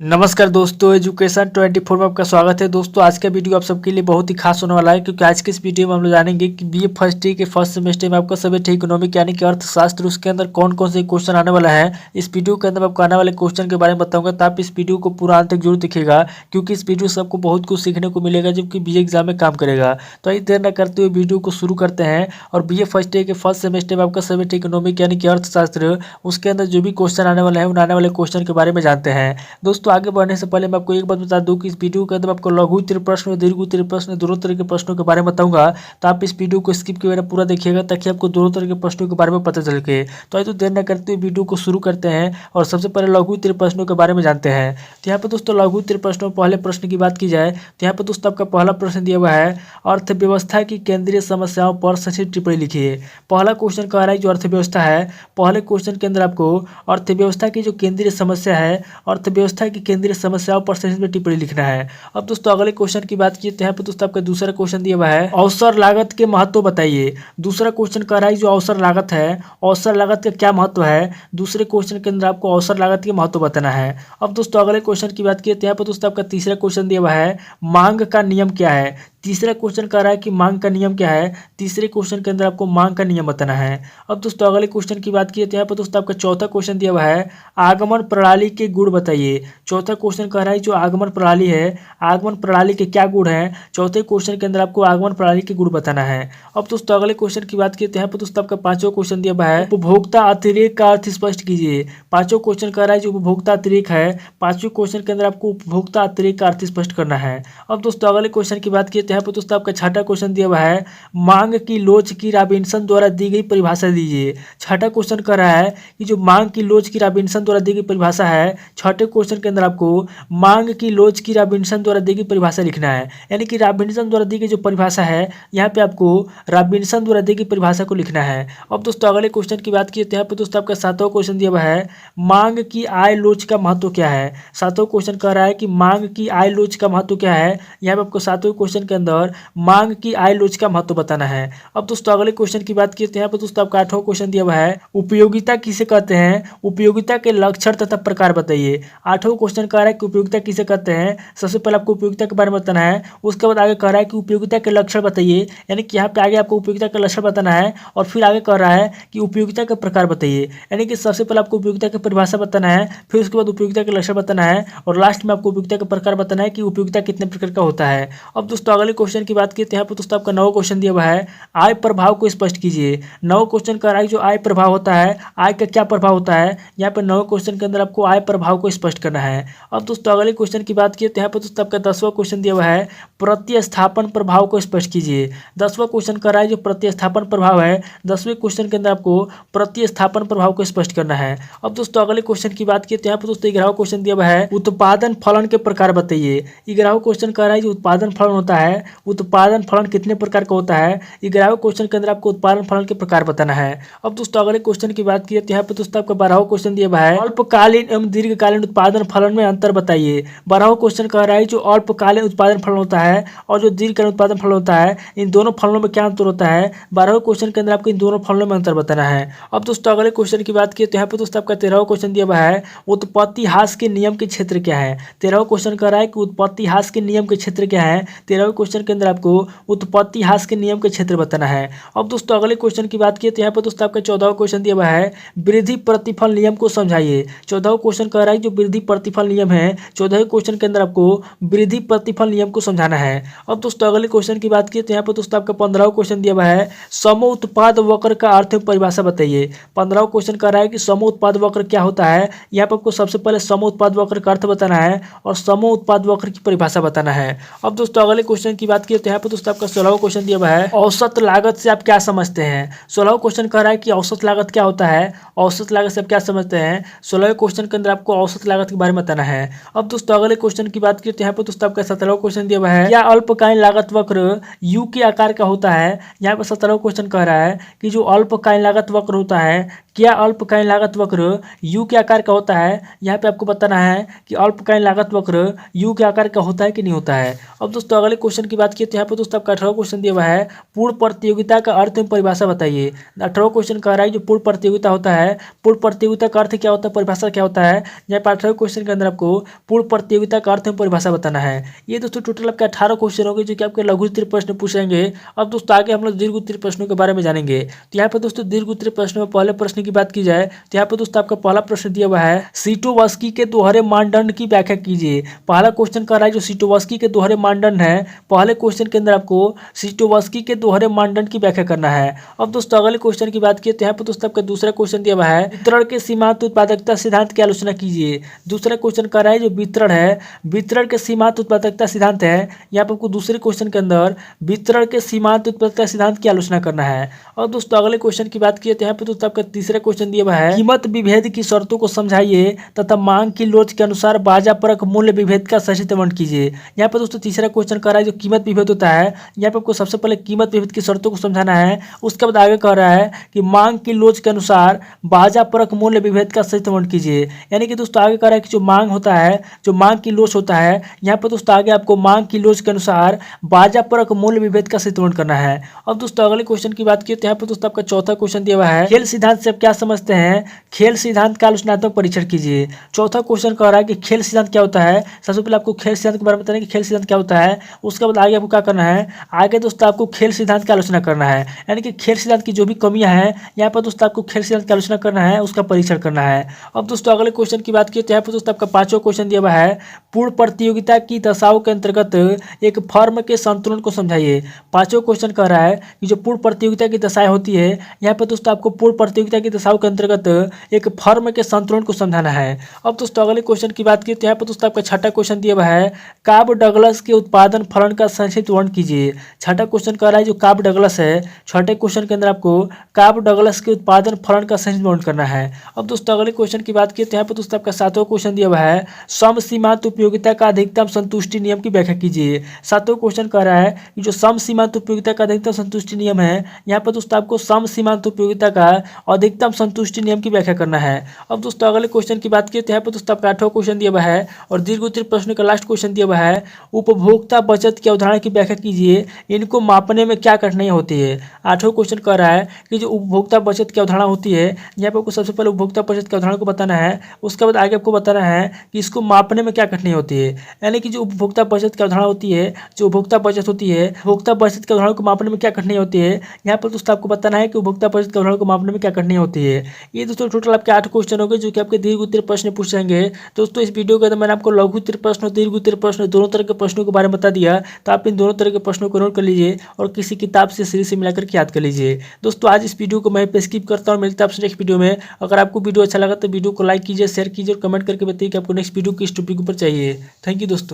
नमस्कार दोस्तों, एजुकेशन 24 में आपका स्वागत है। दोस्तों, आज का वीडियो आप सबके लिए बहुत ही खास होने वाला है, क्योंकि आज के इस वीडियो में हम लोग जानेंगे कि बीए फर्स्ट ईयर के फर्स्ट सेमेस्टर में आपका सब्जेक्ट है इकोनॉमिक यानी कि अर्थशास्त्र, उसके अंदर कौन कौन से क्वेश्चन आने वाला है। इस वीडियो के अंदर आपको आने वाले क्वेश्चन के बारे में बताऊंगा, तो आप इस वीडियो को पूरा अंत तक जरूर दिखेगा, क्योंकि इस वीडियो से आपको बहुत कुछ सीखने को मिलेगा जबकि बीए एग्जाम में काम करेगा। तो आइए देर न करते हुए वीडियो को शुरू करते हैं। और बीए फर्स्ट ईयर के फर्स्ट सेमेस्टर में आपका सब्जेक्ट इकोनॉमिक यानी कि अर्थशास्त्र, उसके अंदर जो भी क्वेश्चन आने वाले हैं उन आने वाले क्वेश्चन के बारे में जानते हैं। दोस्तों, आगे बढ़ने से पहले मैं आपको एक बात बता दूं कि इस वीडियो के अंदर आपको लघु उत्तरीय प्रश्न, दीर्घ उत्तरीय प्रश्न, दोनों तरह के प्रश्नों के बारे में बताऊंगा। तो आप इस वीडियो को स्किप किए बिना पूरा देखिएगा, ताकि आपको दोनों तरह के प्रश्नों के बारे में पता चल सके। तो आइए तो देर न करते हुए वीडियो को शुरू करते हैं और सबसे पहले लघु उत्तरीय प्रश्नों के बारे में जानते हैं। तो यहाँ पर दोस्तों लघु उत्तरीय प्रश्नों में पहले प्रश्न की बात की जाए तो यहाँ पर दोस्तों आपका पहला प्रश्न दिया हुआ है, अर्थव्यवस्था की केंद्रीय समस्याओं पर संक्षिप्त टिप्पणी लिखिए। पहला क्वेश्चन कह रहा है जो अर्थव्यवस्था है, पहले क्वेश्चन के अंदर आपको अर्थव्यवस्था की जो केंद्रीय समस्या है, अर्थव्यवस्था की केंद्रीय समस्याओं पर संक्षिप्त टिप्पणी लिखना है। अब दोस्तों अगले क्वेश्चन की बात की तो यहाँ पे दोस्तों आपका दूसरा क्वेश्चन दिया हुआ है, अवसर लागत के महत्व बताइए। दूसरा क्वेश्चन कह रहा है जो अवसर लागत है, अवसर लागत का क्या महत्व है। दूसरे क्वेश्चन के अंदर आपको अवसर लागत के महत्व बताना है। अब दोस्तों अगले क्वेश्चन की बात की तो यहाँ पे दोस्तों आपका तीसरा क्वेश्चन दिया हुआ है, मांग का नियम क्या है। तीसरा क्वेश्चन कह रहा है कि मांग का नियम क्या है। तीसरे क्वेश्चन के अंदर आपको मांग का नियम बताना है। अब दोस्तों अगले क्वेश्चन की बात की तो यहाँ पर दोस्तों आपका चौथा क्वेश्चन दिया हुआ है, आगमन प्रणाली के गुण बताइए। चौथा क्वेश्चन कह रहा है जो आगमन प्रणाली है, आगमन प्रणाली के क्या गुण हैं। चौथे क्वेश्चन के अंदर आपको आगमन प्रणाली के गुण बताना है। अब दोस्तों अगले क्वेश्चन की बात की तो यहाँ पर दोस्तों आपका पांचवा क्वेश्चन दिया हुआ है, उपभोक्ता अतिरेक का अर्थ स्पष्ट कीजिए। पांचवा क्वेश्चन कह रहा है जो उपभोक्ता अतिरेक है, पांचवें क्वेश्चन के अंदर आपको उपभोक्ता अतिरेक का अर्थ स्पष्ट करना है। अब दोस्तों अगले क्वेश्चन की बात की तो यहाँ पर दोस्तों आपका छठा क्वेश्चन दिया हुआ है, मांग की लोच की रॉबिन्सन द्वारा दी गई परिभाषा दीजिए। छठा क्वेश्चन कह रहा है कि जो मांग की लोच की रॉबिन्सन द्वारा दी गई परिभाषा है, छठे क्वेश्चन के अंदर आपको मांग की लोच की रॉबिन्सन द्वारा दी गई परिभाषा लिखना है। यानी कि रॉबिन्सन द्वारा दी गई जो परिभाषा है, यहाँ पे आपको रॉबिन्सन द्वारा दी गई परिभाषा को लिखना है। अब दोस्तों अगले क्वेश्चन की बात की तो यहाँ पे दोस्तों आपका सातवां क्वेश्चन दिया हुआ है, मांग की आय लोच का महत्व क्या है। सातवां क्वेश्चन कह रहा है कि मांग की आय लोच का महत्व क्या है। यहाँ पे आपको सातवें क्वेश्चन के अंदर मांग की आय लोच का महत्व बताना है। अब दोस्तों अगले क्वेश्चन की बात की तो यहाँ पे दोस्तों आपका आठवां क्वेश्चन दिया हुआ है, उपयोगिता किसे कहते हैं। उपयोगिता के लक्षण तथा प्रकार बताइए। आठवां क्वेश्चन कह रहा है कि उपयोगिता किसे कहते हैं। सबसे पहले आपको उपयोगिता के बारे में बताना है। उसके बाद आगे कह रहा है कि उपयोगिता के लक्षण बताइए, यानी कि यहाँ पे आगे आपको उपयोगिता का लक्षण बताना है। और फिर आगे कह रहा है कि उपयोगिता के प्रकार बताइए, यानी कि सबसे पहले आपको उपयोगिता की परिभाषा बताना है, फिर उसके बाद उपयोगिता के लक्षण बताना है, और लास्ट में आपको उपयोगिता के प्रकार बताना है कि उपयोगिता कितने प्रकार का होता है। अब दोस्तों अगले क्वेश्चन की बात की तो यहाँ पर दोस्तों आपका नवा क्वेश्चन दिया हुआ है, आय प्रभाव को स्पष्ट कीजिए। नवा क्वेश्चन कह रहा है जो आय प्रभाव होता है, आय का क्या प्रभाव होता है। यहाँ पर नवे क्वेश्चन के अंदर आपको आय प्रभाव को स्पष्ट करना है। अब दोस्तों अगले क्वेश्चन की बात की तो यहाँ पर दोस्तों आपका 10वां क्वेश्चन दिया हुआ है, प्रतिस्थापन प्रभाव को स्पष्ट कीजिए। 10वां क्वेश्चन कर रहा है जो प्रतिस्थापन प्रभाव है, 10वें क्वेश्चन के अंदर आपको प्रतिस्थापन प्रभाव को स्पष्ट करना है। अब दोस्तों अगले क्वेश्चन की बात की तो यहाँ पर दोस्तों 11वां क्वेश्चन दिया हुआ है, उत्पादन फलन के प्रकार बताइए। 11वां क्वेश्चन कर रहा है जो उत्पादन फलन होता है, उत्पादन फलन कितने प्रकार का होता है। 11वें क्वेश्चन के अंदर आपको उत्पादन फलन के प्रकार बताना है। अब दोस्तों अगले क्वेश्चन की बात की तो यहाँ पर दोस्तों आपका 12वां क्वेश्चन दिया हुआ है, अल्पकालीन एवं दीर्घकालीन उत्पादन फलन में अंतर बताइए। 12वां क्वेश्चन कह रहा है जो अल्पकालीन उत्पादन फलन होता है और जो दीर्घकालीन उत्पादन फलन होता है, इन दोनों फलनों में क्या अंतर होता है। 12वें क्वेश्चन के अंदर आपको इन दोनों फलनों में अंतर बताना है। अब दोस्तों अगले क्वेश्चन की बात की तो यहाँ पर दोस्तों आपका 13वां क्वेश्चन दिया हुआ है, उत्पत्ति ह्रास के नियम के क्षेत्र क्या है। 13वां क्वेश्चन कह रहा है कि उत्पत्ति ह्रास के नियम के क्षेत्र क्या है। 13वें क्वेश्चन के अंदर आपको उत्पत्ति ह्रास के नियम के क्षेत्र बताना है। अब दोस्तों अगले क्वेश्चन की बात की तो यहाँ पर दोस्तों आपका 14वां क्वेश्चन दिया हुआ है, वृद्धि प्रतिफल नियम को समझाइए। 14वां क्वेश्चन कह रहा है जो वृद्धि प्रतिफल नियम है, 14वें क्वेश्चन के अंदर आपको वृद्धि प्रतिफल नियम को समझाना है। अब दोस्तों अगले क्वेश्चन की बात की तो यहाँ पर दोस्तों आपका 15वां क्वेश्चन दिया हुआ है, सम उत्पाद वक्र का अर्थ एवं परिभाषा बताइए। 15वां क्वेश्चन कह रहा है कि सम उत्पाद वक्र क्या होता है। यहाँ पर आपको सबसे पहले सम उत्पाद वक्र का अर्थ बताना है और सम उत्पाद वक्र की परिभाषा बताना है। अब दोस्तों अगले क्वेश्चन की बात की तो यहाँ पर दोस्तों आपका 16वां क्वेश्चन दिया हुआ है, औसत लागत से आप क्या समझते हैं। 16वां क्वेश्चन कह रहा है कि औसत लागत क्या होता है, औसत लागत से आप क्या समझते हैं। 16वें क्वेश्चन के अंदर आपको औसत लागत के बारे में बताना है। अब दोस्तों अगले क्वेश्चन की बात की तो यहाँ पर दोस्तों आपका 17वां क्वेश्चन दिया हुआ है, क्या अल्पकालीन लागत वक्र यू के आकार का होता है। यहाँ पर 17वां क्वेश्चन कह रहा है कि जो अल्पकालीन लागत वक्र होता है क्या अल्पकालीन लागत वक्र यू के आकार का होता है? यहाँ पे आपको बताना है कि अल्पकालीन लागत वक्र यू के आकार का होता है कि नहीं होता है। अब दोस्तों अगले क्वेश्चन की बात की तो यहाँ पे दोस्तों आपका 18वां क्वेश्चन दिया हुआ है, पूर्ण प्रतियोगिता का अर्थ एवं परिभाषा बताइए। 18वां क्वेश्चन कह रहा है जो पूर्ण प्रतियोगिता होता है, पूर्ण प्रतियोगिता का अर्थ क्या होता है, परिभाषा क्या होता है। यहाँ पे 18वें क्वेश्चन के अंदर आपको पूर्ण प्रतियोगिता का अर्थ एवं परिभाषा बताना है। ये दोस्तों टोटल आपके 18 क्वेश्चन होंगे जो कि आपके लघु उत्तरीय प्रश्न पूछेंगे। अब दोस्तों आगे हम लोग दीर्घ उत्तरीय प्रश्नों के बारे में जानेंगे। तो यहाँ पे दोस्तों दीर्घ उत्तरीय प्रश्न में पहले प्रश्न की बात की जाए तो यहाँ पे दोस्तों आपका पहला प्रश्न दिया हुआ है, सीटोवस्की के दोहरे मानदंड की व्याख्या कीजिए। पहला क्वेश्चन कर रहा है जो सीटोवस्की के दोहरे मानदंड है, पहले क्वेश्चन के अंदर आपको सीटोवस्की के दोहरे मानदंड की व्याख्या करना है। अब दोस्तों अगले क्वेश्चन की बात की तो यहाँ पे दोस्तों आपका दूसरा क्वेश्चन दिया हुआ है, वितरण के सीमांत उत्पादकता सिद्धांत की आलोचना कीजिए। दूसरा क्वेश्चन कर रहा है जो वितरण है, वितरण के सीमांत उत्पादकता सिद्धांत है। यहाँ पे आपको दूसरे क्वेश्चन के अंदर वितरण के सीमांत उत्पादकता सिद्धांत की आलोचना करना है। और दोस्तों अगले क्वेश्चन की बात की तो यहाँ पे दोस्तों आपका तीसरा क्वेश्चन दिया हुआ है, कीमत विभेद की शर्तों को समझाइए तथा मांग की लोच के अनुसार बाजा परक मूल्य विभेद का सही वर्णन कीजिए। यहाँ पे दोस्तों तीसरा क्वेश्चन कर रहा है जो कीमत विभेद होता है, यहाँ पे आपको सबसे पहले कीमत विभेद की शर्तों को समझाना है। उसके बाद आगे कह रहा है कि मांग की लोच के अनुसार बाजा परक मूल्य विभेद का सही वर्णन कीजिए। यानी कि दोस्तों आगे कह रहा है कि जो मांग होता है, जो मांग की लोच होता है, यहाँ पे दोस्तों आगे आपको मांग की लोच के अनुसार बाजा परक मूल्य विभेद का सही वर्णन करना है। अब दोस्तों अगले क्वेश्चन की बात की तो यहाँ पे दोस्तों आपका चौथा क्वेश्चन दिया हुआ है, खेल सिद्धांत से आप क्या समझते हैं, खेल सिद्धांत का आलोचनात्मक परीक्षण कीजिए। चौथा क्वेश्चन कह रहा है कि खेल सिद्धांत क्या होता है। सबसे पहले आपको खेल सिद्धांत के बारे में बताना है कि खेल सिद्धांत क्या होता है। उसके बाद आगे आपको क्या करना है, आगे दोस्तों आपको खेल सिद्धांत की आलोचना करना है। यानी कि खेल सिद्धांत की जो भी कमियां हैं यहाँ पर दोस्तों आपको खेल सिद्धांत की आलोचना करना है, उसका परीक्षण करना है। अब दोस्तों अगले क्वेश्चन की बात की तो यहाँ पर दोस्तों आपका पांचवा क्वेश्चन दिया हुआ है, पूर्ण प्रतियोगिता की दशाओं के अंतर्गत एक फर्म के संतुलन को समझाइए। पांचवा क्वेश्चन कह रहा है कि जो पूर्ण प्रतियोगिता की दशाएं होती है, यहाँ पर दोस्तों आपको पूर्ण प्रतियोगिता की दशाओं के अंतर्गत एक फर्म के संतुलन को समझाना है। अब दोस्तों अगले क्वेश्चन की बात की तो यहाँ पर दोस्तों आपका छठा क्वेश्चन दिया हुआ है, काब डगलस के उत्पादन फलन का संक्षिप्त वर्णन कीजिए। छठा क्वेश्चन कह रहा है जो काब डगलस है, छठे क्वेश्चन के अंदर आपको काब डगलस के उत्पादन फलन का संक्षिप्त वर्णन करना है। अब दोस्तों अगले क्वेश्चन की बात की तो यहाँ पर दोस्तों आपका सातवां क्वेश्चन दिया हुआ है, सम सीमांत उपयोगिता का अधिकतम संतुष्टि नियम की व्याख्या कीजिए। सातवां क्वेश्चन कह रहा है कि जो सम सीमांत उपयोगिता का अधिकतम संतुष्टि नियम है, यहाँ पर दोस्तों आपको सम सीमांत उपयोगिता का अधिकतम संतुष्टि नियम की व्याख्या करना है। अब दोस्तों अगले क्वेश्चन की बात की तो यहाँ पर दोस्तों आपका 8वां क्वेश्चन दिया हुआ है और दीर्घ उत्तरीय प्रश्न का लास्ट क्वेश्चन दिया हुआ है, उपभोक्ता बचत की अवधारणा की व्याख्या कीजिए, इनको मापने में क्या कठिनाई होती है। 8वां क्वेश्चन कह रहा है कि जो उपभोक्ता बचत की अवधारणा होती है, यहाँ पर आपको सबसे पहले उपभोक्ता बचत की अवधारणा को बताना है। उसके बाद आगे आपको बताना है कि इसको मापने में क्या कठिनाई होती है। यानी कि जो उपभोक्ता बचत की अवधारणा होती है, जो उपभोक्ता बचत होती है, उपभोक्ता बचत की अवधारणा को मापने में क्या कठिनाई होती है, यहाँ पर दोस्तों आपको बताना है कि उपभोक्ता बचत की अवधारणा को मापने में क्या कठिनाई होती है। ये दोस्तों टोटल आपके 8 क्वेश्चन हो गए जो कि आपके दीर्घ उत्तरीय प्रश्न पूछेंगे। दोस्तों इस वीडियो के अंदर मैंने आपको लघु उत्तरीय प्रश्न और दीर्घ उत्तरीय प्रश्न दोनों तरह के प्रश्नों के बारे में बता दिया, तो आप इन दोनों तरह के प्रश्नों को नोट कर लीजिए और किसी किताब से सीरीज से मिलाकर के याद कर लीजिए। दोस्तों आज इस वीडियो को मैं पे स्किप करता हूँ, मिलता है आपसे नेक्स्ट वीडियो में। अगर आपको वीडियो अच्छा लगा तो वीडियो को लाइक कीजिए, शेयर कीजिए और कमेंट करके बताइए कि आपको नेक्स्ट वीडियो किस टॉपिक पर चाहिए। थैंक यू दोस्तों।